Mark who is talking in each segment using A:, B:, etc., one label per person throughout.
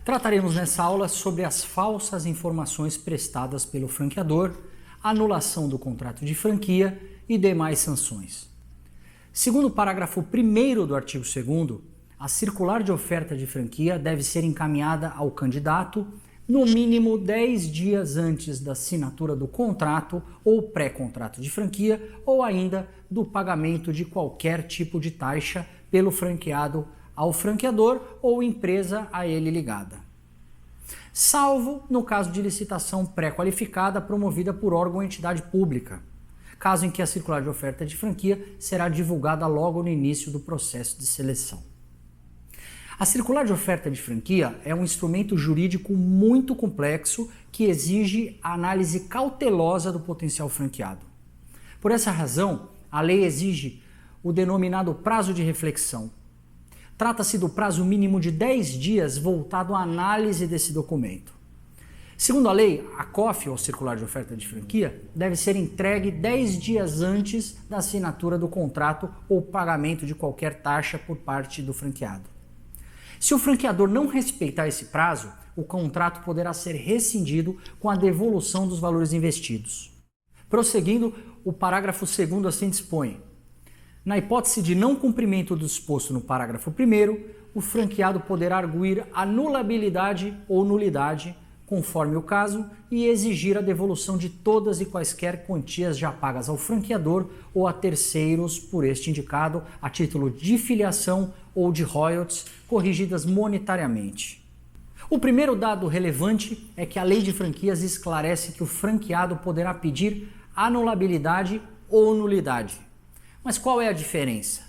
A: Trataremos nessa aula sobre as falsas informações prestadas pelo franqueador, anulação do contrato de franquia e demais sanções. Segundo o parágrafo 1º do artigo 2º, a circular de oferta de franquia deve ser encaminhada ao candidato no mínimo 10 dias antes da assinatura do contrato ou pré-contrato de franquia ou ainda do pagamento de qualquer tipo de taxa pelo franqueado ao franqueador ou empresa a ele ligada. Salvo no caso de licitação pré-qualificada promovida por órgão ou entidade pública, caso em que a circular de oferta de franquia será divulgada logo no início do processo de seleção. A circular de oferta de franquia é um instrumento jurídico muito complexo que exige a análise cautelosa do potencial franqueado. Por essa razão, a lei exige o denominado prazo de reflexão. Trata-se do prazo mínimo de 10 dias voltado à análise desse documento. Segundo a lei, a COF, ou circular de oferta de franquia, deve ser entregue 10 dias antes da assinatura do contrato ou pagamento de qualquer taxa por parte do franqueado. Se o franqueador não respeitar esse prazo, o contrato poderá ser rescindido com a devolução dos valores investidos. Prosseguindo, o parágrafo 2º assim dispõe: na hipótese de não cumprimento do disposto no parágrafo 1º, o franqueado poderá arguir anulabilidade ou nulidade, conforme o caso, e exigir a devolução de todas e quaisquer quantias já pagas ao franqueador ou a terceiros por este indicado a título de filiação ou de royalties, corrigidas monetariamente. O primeiro dado relevante é que a lei de franquias esclarece que o franqueado poderá pedir anulabilidade ou nulidade. Mas qual é a diferença?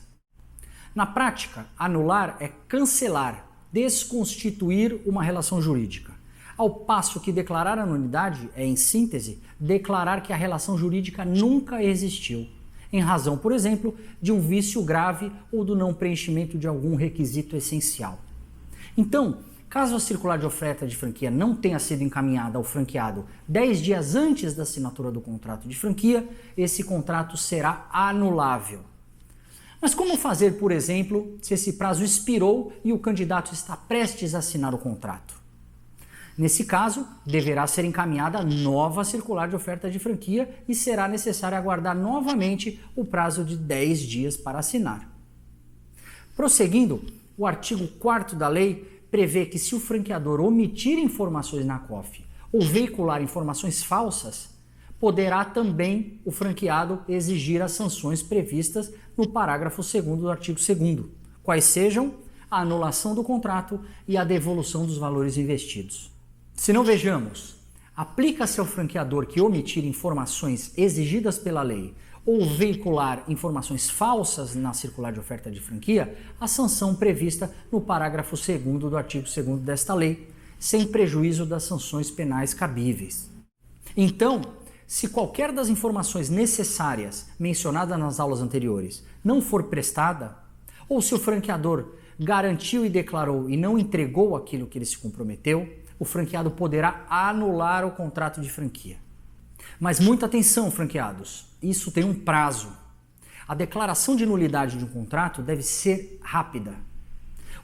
A: Na prática, anular é cancelar, desconstituir uma relação jurídica, ao passo que declarar a nulidade é, em síntese, declarar que a relação jurídica nunca existiu, em razão, por exemplo, de um vício grave ou do não preenchimento de algum requisito essencial. Então, caso a circular de oferta de franquia não tenha sido encaminhada ao franqueado 10 dias antes da assinatura do contrato de franquia, esse contrato será anulável. Mas como fazer, por exemplo, se esse prazo expirou e o candidato está prestes a assinar o contrato? Nesse caso, deverá ser encaminhada nova circular de oferta de franquia e será necessário aguardar novamente o prazo de 10 dias para assinar. Prosseguindo, o artigo 4º da lei prevê que se o franqueador omitir informações na COF ou veicular informações falsas, poderá também o franqueado exigir as sanções previstas no parágrafo 2º do artigo 2º, quais sejam a anulação do contrato e a devolução dos valores investidos. Se não vejamos, aplica-se ao franqueador que omitir informações exigidas pela lei ou veicular informações falsas na circular de oferta de franquia, a sanção prevista no parágrafo 2º do artigo 2º desta lei, sem prejuízo das sanções penais cabíveis. Então, se qualquer das informações necessárias mencionadas nas aulas anteriores não for prestada, ou se o franqueador garantiu e declarou e não entregou aquilo que ele se comprometeu, o franqueado poderá anular o contrato de franquia. Mas muita atenção, franqueados, isso tem um prazo. A declaração de nulidade de um contrato deve ser rápida.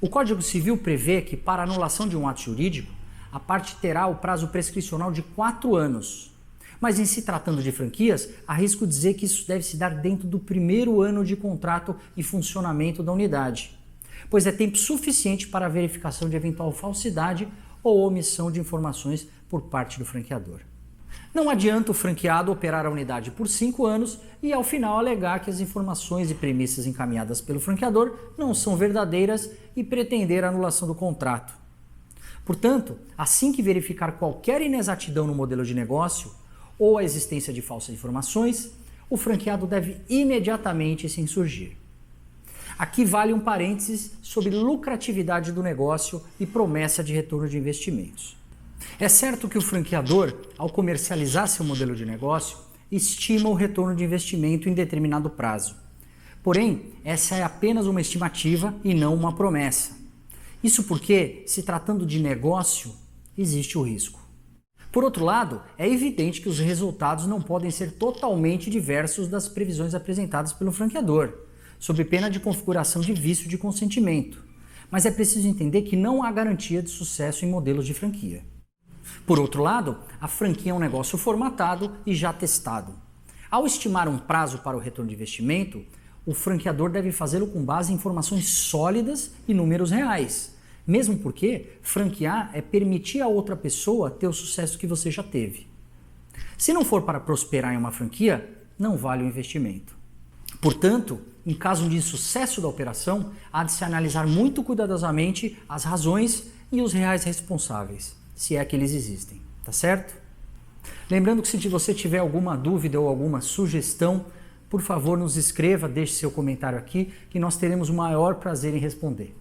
A: O Código Civil prevê que, para anulação de um ato jurídico, a parte terá o prazo prescricional de 4 anos. Mas em se tratando de franquias, arrisco dizer que isso deve se dar dentro do primeiro ano de contrato e funcionamento da unidade, pois é tempo suficiente para a verificação de eventual falsidade ou omissão de informações por parte do franqueador. Não adianta o franqueado operar a unidade por 5 anos e ao final alegar que as informações e premissas encaminhadas pelo franqueador não são verdadeiras e pretender a anulação do contrato. Portanto, assim que verificar qualquer inexatidão no modelo de negócio ou a existência de falsas informações, o franqueado deve imediatamente se insurgir. Aqui vale um parênteses sobre lucratividade do negócio e promessa de retorno de investimentos. É certo que o franqueador, ao comercializar seu modelo de negócio, estima o retorno de investimento em determinado prazo. Porém, essa é apenas uma estimativa e não uma promessa. Isso porque, se tratando de negócio, existe o risco. Por outro lado, é evidente que os resultados não podem ser totalmente diversos das previsões apresentadas pelo franqueador, sob pena de configuração de vício de consentimento. Mas é preciso entender que não há garantia de sucesso em modelos de franquia. Por outro lado, a franquia é um negócio formatado e já testado. Ao estimar um prazo para o retorno de investimento, o franqueador deve fazê-lo com base em informações sólidas e números reais. Mesmo porque franquear é permitir a outra pessoa ter o sucesso que você já teve. Se não for para prosperar em uma franquia, não vale o investimento. Portanto, em caso de insucesso da operação, há de se analisar muito cuidadosamente as razões e os reais responsáveis, se é que eles existem, tá certo? Lembrando que se você tiver alguma dúvida ou alguma sugestão, por favor nos escreva, deixe seu comentário aqui, que nós teremos o maior prazer em responder.